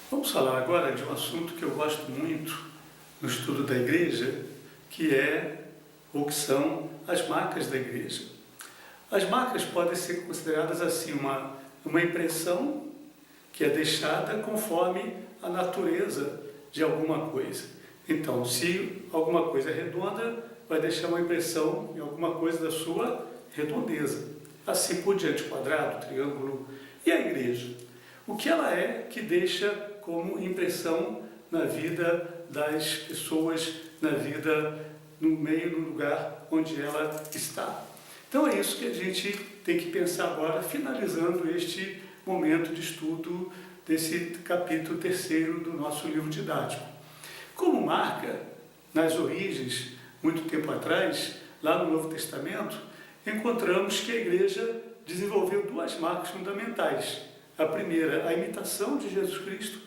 Vamos falar agora de um assunto que eu gosto muito no estudo da igreja, que é ou que são as marcas da igreja. As marcas podem ser consideradas assim uma impressão que é deixada conforme a natureza de alguma coisa. Então, se alguma coisa é redonda, vai deixar uma impressão em alguma coisa da sua redondeza. Assim por diante, quadrado, triângulo. E a igreja? O que ela é que deixa como impressão na vida das pessoas, na vida, no meio, no lugar onde ela está. Então é isso que a gente tem que pensar agora, finalizando este momento de estudo desse capítulo 3º do nosso livro didático. Como marca, nas origens, muito tempo atrás, lá no Novo Testamento, encontramos que a igreja desenvolveu duas marcas fundamentais. A primeira, a imitação de Jesus Cristo,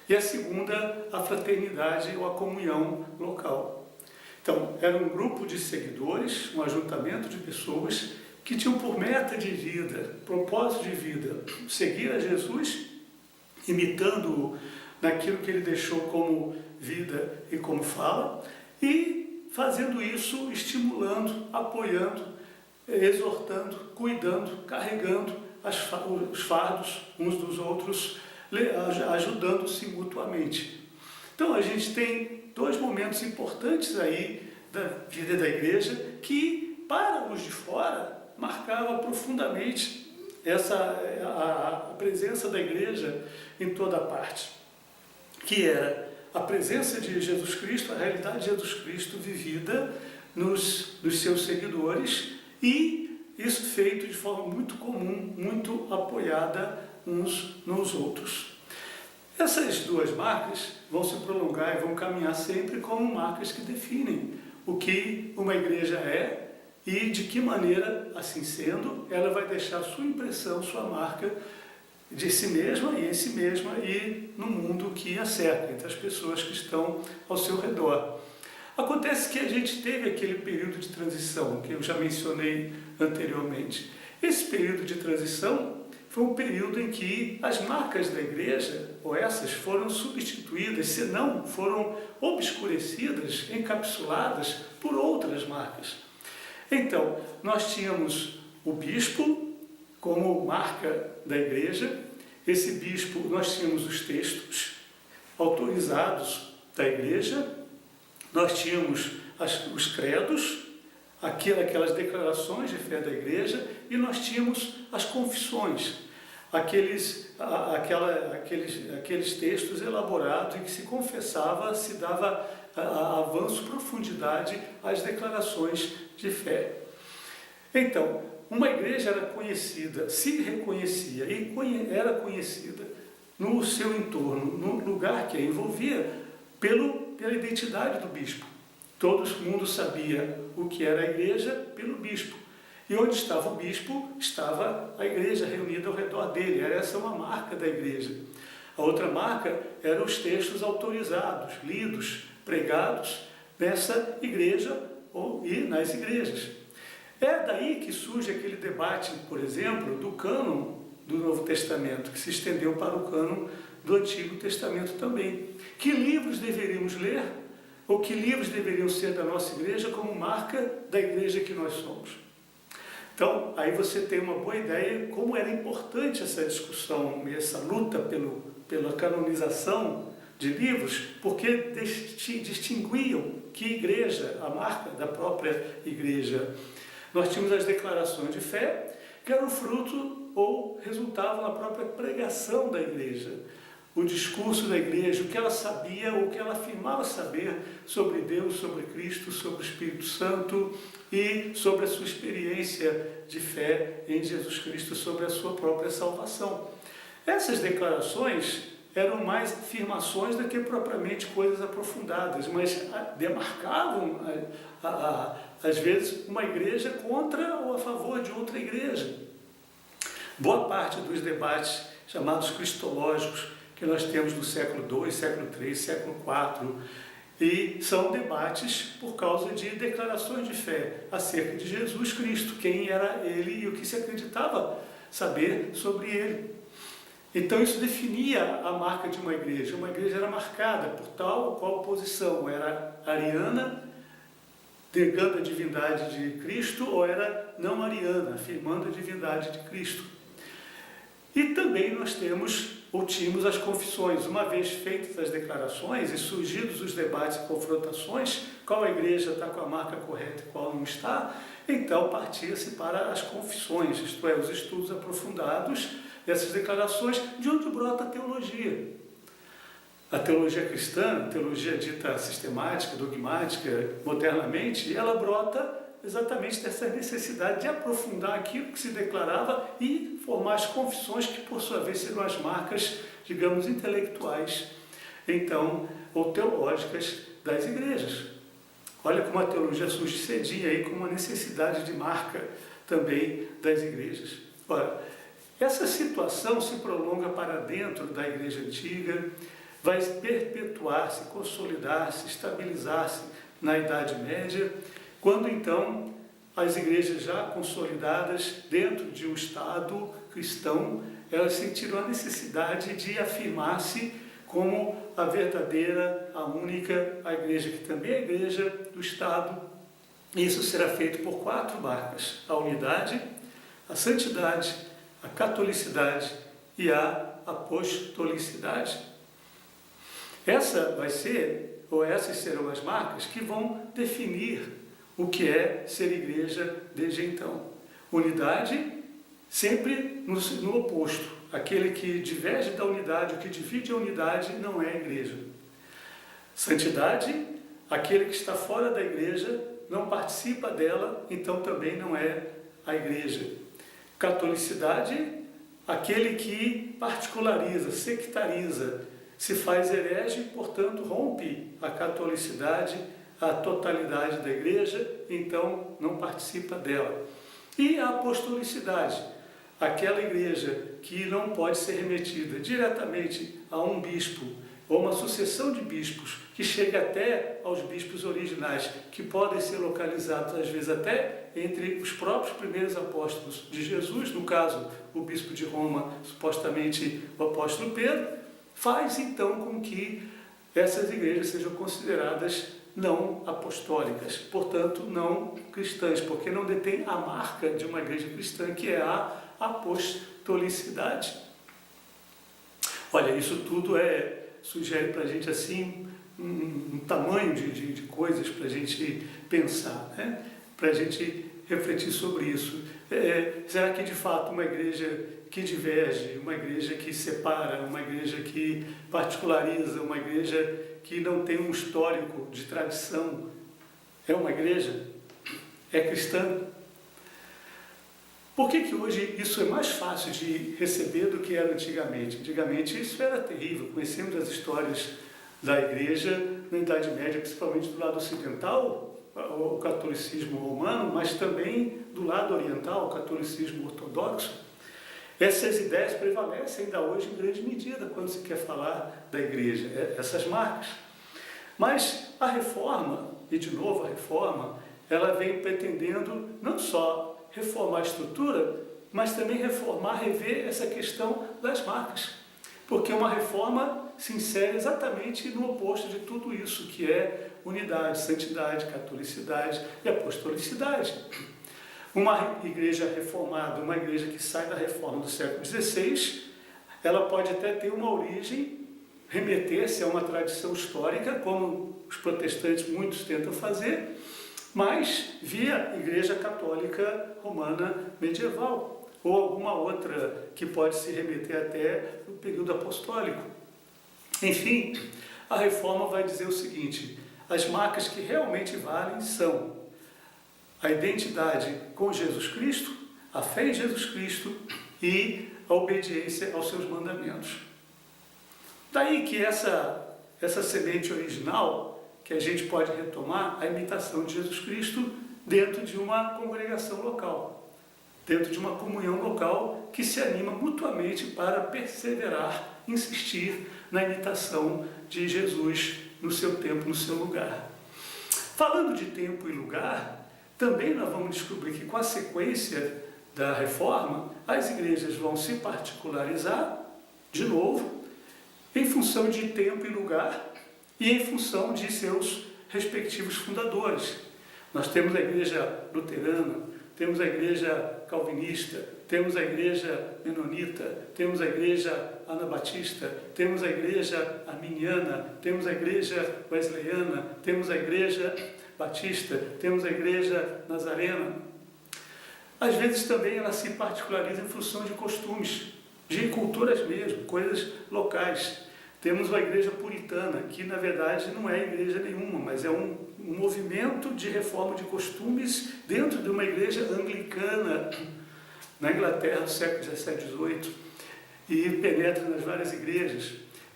e a segunda, a fraternidade ou a comunhão local. Então, era um grupo de seguidores, um ajuntamento de pessoas que tinham por meta de vida, propósito de vida, seguir a Jesus, imitando-o naquilo que ele deixou como vida e como fala, e fazendo isso, estimulando, apoiando, exortando, cuidando, carregando os fardos uns dos outros, ajudando-se mutuamente. Então a gente tem dois momentos importantes aí da vida da igreja que, para os de fora, marcava profundamente a presença da igreja em toda parte, que era a presença de Jesus Cristo, a realidade de Jesus Cristo vivida nos seus seguidores, e isso feito de forma muito comum, muito apoiada uns nos outros. Essas duas marcas vão se prolongar e vão caminhar sempre como marcas que definem o que uma igreja é e de que maneira, assim sendo, ela vai deixar sua impressão, sua marca de si mesma e em si mesma e no mundo que a cerca, entre as pessoas que estão ao seu redor. Acontece que a gente teve aquele período de transição que eu já mencionei anteriormente. Esse período de transição foi um período em que as marcas da igreja, ou essas, foram substituídas, se não foram obscurecidas, encapsuladas por outras marcas. Então, nós tínhamos o bispo como marca da igreja. Esse bispo, nós tínhamos os textos autorizados da igreja, nós tínhamos os credos, aquelas declarações de fé da igreja, e nós tínhamos as confissões, aqueles textos elaborados em que se confessava, se dava avanço, profundidade às declarações de fé. Então, uma igreja era conhecida, se reconhecia e era conhecida no seu entorno, no lugar que a envolvia, pela identidade do bispo. Todo mundo sabia o que era a igreja pelo bispo. E onde estava o bispo, estava a igreja reunida ao redor dele. Era essa uma marca da igreja. A outra marca eram os textos autorizados, lidos, pregados nessa igreja e nas igrejas. É daí que surge aquele debate, por exemplo, do cânon do Novo Testamento, que se estendeu para o cânon do Antigo Testamento também. Que livros deveríamos ler, ou que livros deveriam ser da nossa igreja como marca da igreja que nós somos? Então, aí você tem uma boa ideia como era importante essa discussão, essa luta pela canonização de livros, porque distinguiam que igreja, a marca da própria igreja. Nós tínhamos as declarações de fé, que eram fruto ou resultavam na própria pregação da igreja. O discurso da igreja, o que ela sabia ou o que ela afirmava saber sobre Deus, sobre Cristo, sobre o Espírito Santo e sobre a sua experiência de fé em Jesus Cristo, sobre a sua própria salvação. Essas declarações eram mais afirmações do que propriamente coisas aprofundadas, mas demarcavam, às vezes, uma igreja contra ou a favor de outra igreja. Boa parte dos debates chamados cristológicos que nós temos no século II, século III, século IV, e são debates por causa de declarações de fé acerca de Jesus Cristo, quem era ele e o que se acreditava saber sobre ele. Então isso definia a marca de uma igreja. Uma igreja era marcada por tal ou qual posição, era ariana, negando a divindade de Cristo, ou era não ariana, afirmando a divindade de Cristo. E também nós tínhamos as confissões. Uma vez feitas as declarações e surgidos os debates e confrontações, qual a igreja está com a marca correta e qual não está, então partia-se para as confissões, isto é, os estudos aprofundados dessas declarações, de onde brota a teologia. A teologia cristã, a teologia dita sistemática, dogmática, modernamente, ela brota exatamente dessa necessidade de aprofundar aquilo que se declarava e formar as confissões que, por sua vez, serão as marcas, digamos, intelectuais, então, ou teológicas das igrejas. Olha como a teologia surge cedinha aí com uma necessidade de marca também das igrejas. Ora, essa situação se prolonga para dentro da igreja antiga, vai perpetuar-se, consolidar-se, estabilizar-se na Idade Média, quando então as igrejas já consolidadas dentro de um Estado cristão, elas sentiram a necessidade de afirmar-se como a verdadeira, a única, a igreja que também é a igreja do Estado. Isso será feito por 4 marcas: a unidade, a santidade, a catolicidade e a apostolicidade. Essas serão as marcas que vão definir o que é ser igreja desde então. Unidade, sempre no oposto. Aquele que diverge da unidade, o que divide a unidade, não é a igreja. Santidade, aquele que está fora da igreja, não participa dela, então também não é a igreja. Catolicidade, aquele que particulariza, sectariza, se faz herege, portanto rompe a catolicidade, a totalidade da igreja, então não participa dela. E a apostolicidade, aquela igreja que não pode ser remetida diretamente a um bispo ou uma sucessão de bispos que chega até aos bispos originais, que podem ser localizados às vezes até entre os próprios primeiros apóstolos de Jesus, no caso o bispo de Roma, supostamente o apóstolo Pedro, faz então com que essas igrejas sejam consideradas não apostólicas, portanto não cristãs, porque não detém a marca de uma igreja cristã, que é a apostolicidade. Olha, isso tudo sugere para a gente assim um tamanho de coisas para a gente pensar, né? Para a gente refletir sobre isso. Será que de fato uma igreja que diverge, uma igreja que separa, uma igreja que particulariza, uma igreja que não tem um histórico de tradição, é uma igreja? É cristã? Por que hoje isso é mais fácil de receber do que era antigamente? Antigamente isso era terrível. Conhecemos as histórias da igreja na Idade Média, principalmente do lado ocidental, o catolicismo romano, mas também do lado oriental, o catolicismo ortodoxo. Essas ideias prevalecem ainda hoje em grande medida quando se quer falar da igreja, essas marcas. Mas a reforma, e de novo a reforma, ela vem pretendendo não só reformar a estrutura, mas também rever essa questão das marcas. Porque uma reforma se insere exatamente no oposto de tudo isso, que é unidade, santidade, catolicidade e apostolicidade. Uma igreja reformada, uma igreja que sai da reforma do século XVI, ela pode até ter uma origem, remeter-se a uma tradição histórica, como os protestantes muitos tentam fazer, mas via Igreja Católica Romana medieval, ou alguma outra que pode se remeter até o período apostólico. Enfim, a reforma vai dizer o seguinte: as marcas que realmente valem são a identidade com Jesus Cristo, a fé em Jesus Cristo e a obediência aos seus mandamentos. Daí que essa semente original, que a gente pode retomar, a imitação de Jesus Cristo dentro de uma congregação local, dentro de uma comunhão local que se anima mutuamente para perseverar, insistir na imitação de Jesus no seu tempo, no seu lugar. Falando de tempo e lugar, também nós vamos descobrir que com a sequência da reforma, as igrejas vão se particularizar de novo, em função de tempo e lugar e em função de seus respectivos fundadores. Nós temos a igreja luterana, temos a igreja calvinista, temos a igreja menonita, temos a igreja anabatista, temos a igreja arminiana, temos a igreja wesleyana, temos a igreja batista, temos a igreja nazarena. Às vezes também ela se particulariza em função de costumes, de culturas mesmo, coisas locais. Temos a igreja puritana, que na verdade não é igreja nenhuma, mas é um movimento de reforma de costumes dentro de uma igreja anglicana na Inglaterra do século XVII, XVIII, e penetra nas várias igrejas.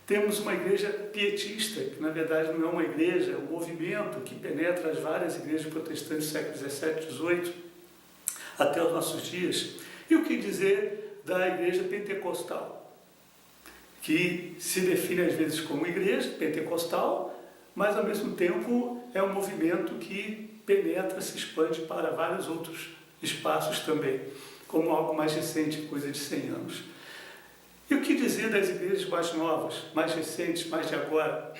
Temos uma igreja pietista, que na verdade não é uma igreja, é um movimento que penetra as várias igrejas protestantes do século XVII, XVIII, até os nossos dias. E o que dizer da igreja pentecostal, que se define às vezes como igreja pentecostal, mas ao mesmo tempo é um movimento que penetra, se expande para vários outros espaços também, como algo mais recente, coisa de 100 anos. E o que dizer das igrejas mais novas, mais recentes, mais de agora?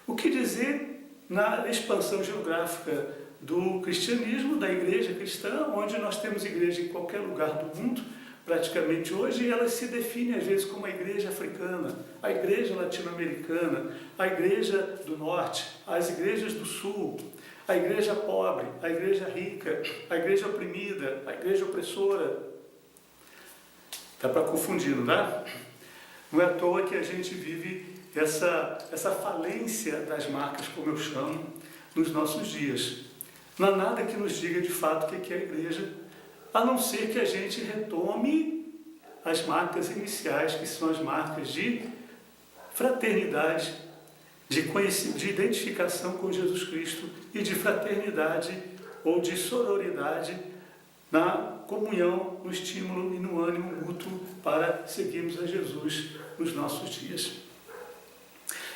O que dizer na expansão geográfica do cristianismo, da igreja cristã, onde nós temos igreja em qualquer lugar do mundo, praticamente hoje, e ela se define às vezes como a igreja africana, a igreja latino-americana, a igreja do norte, as igrejas do sul, a igreja pobre, a igreja rica, a igreja oprimida, a igreja opressora. Dá para confundir, não dá? Não é à toa que a gente vive essa falência das marcas, como eu chamo, nos nossos dias. Não há nada que nos diga de fato o que é a igreja, a não ser que a gente retome as marcas iniciais, que são as marcas de fraternidade, de identificação com Jesus Cristo e de fraternidade ou de sororidade na comunhão, no estímulo e no ânimo mútuo para seguirmos a Jesus nos nossos dias.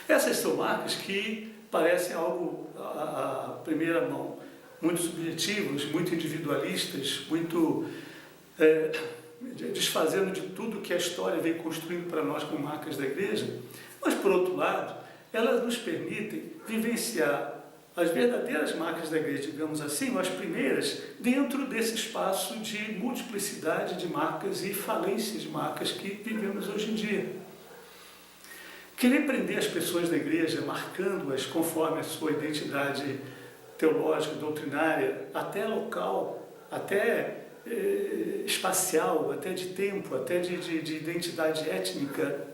Essas são marcas que parecem algo à primeira mão muito subjetivos, muito individualistas, muito desfazendo de tudo que a história vem construindo para nós como marcas da igreja, mas por outro lado, elas nos permitem vivenciar as verdadeiras marcas da igreja, digamos assim, ou as primeiras, dentro desse espaço de multiplicidade de marcas e falência de marcas que vivemos hoje em dia. Querer prender as pessoas da igreja, marcando-as conforme a sua identidade teológica, doutrinária, até local, até espacial, até de tempo, até de identidade étnica,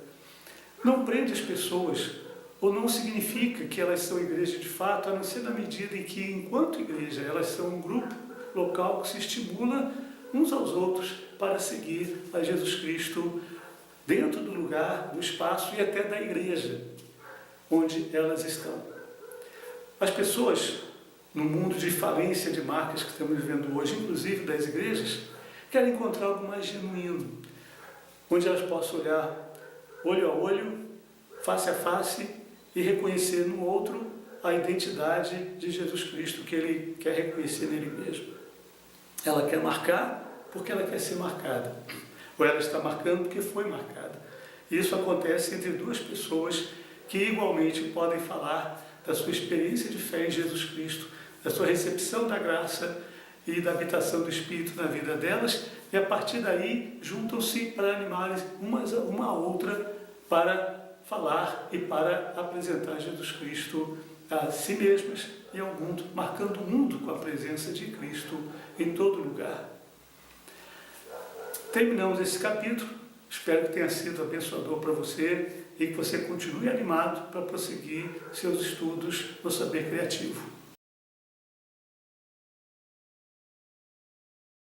não prende as pessoas, ou não significa que elas são igreja de fato, a não ser na medida em que, enquanto igreja, elas são um grupo local que se estimula uns aos outros para seguir a Jesus Cristo dentro do lugar, do espaço e até da igreja onde elas estão. As pessoas, no mundo de falência de marcas que estamos vivendo hoje, inclusive das igrejas, querem encontrar algo mais genuíno, onde elas possam olhar olho a olho, face a face e reconhecer no outro a identidade de Jesus Cristo que ele quer reconhecer nele mesmo. Ela quer marcar porque ela quer ser marcada, ou ela está marcando porque foi marcada. Isso acontece entre duas pessoas que igualmente podem falar da sua experiência de fé em Jesus Cristo, da sua recepção da graça e da habitação do Espírito na vida delas, e a partir daí juntam-se para animar uma a outra para falar e para apresentar Jesus Cristo a si mesmas e ao mundo, marcando o mundo com a presença de Cristo em todo lugar. Terminamos esse capítulo, espero que tenha sido abençoador para você e que você continue animado para prosseguir seus estudos no saber criativo.